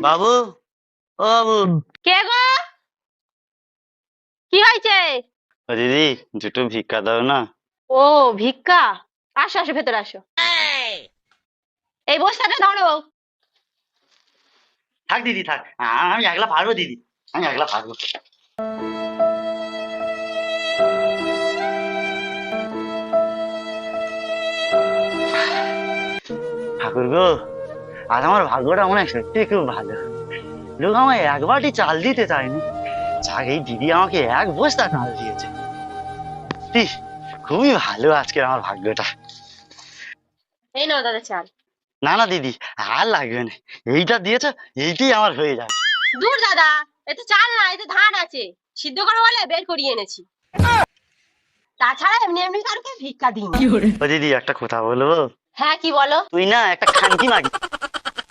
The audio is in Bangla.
বাবু, ও বাবু। কে গো? কি হয়েছে? ও দিদি, দুটো ভিক্ষা দাও না। ও, ভিক্ষা। আসো আসো, ভেতরে আসো। এই বস্তাটা ধরো। থাক দিদি থাক, আমি একলা পারবো দিদি, আমি একলা পারবো। ঠাকুর গো, আজ আমার ভাগ্যটা মনে হয় সত্যি খুব ভালো। লোক আমায় এক বাটি চাল দিতে চায়নি, যাক এই দিদি আমাকে এক বস্তা চাল দিয়েছে। ইস, খুবই ভালো আজকের আমার ভাগ্যটা। এই নাও দাদা চাল। না না দিদি, আর লাগবে না, এইটা দিয়েছো, এইটাই আমার হয়ে যাবে। দূর দাদা, এতে চাল না, এতে ধান আছে। সিদ্ধ করো বলে বের করিয়ে এনেছি। তাছাড়া এমনি এমনি কারোকে ভিক্ষা দিই না। ও দিদি, একটা কথা বলবো? হ্যাঁ, কি বলো? তুই না একটা খানকি মাগি।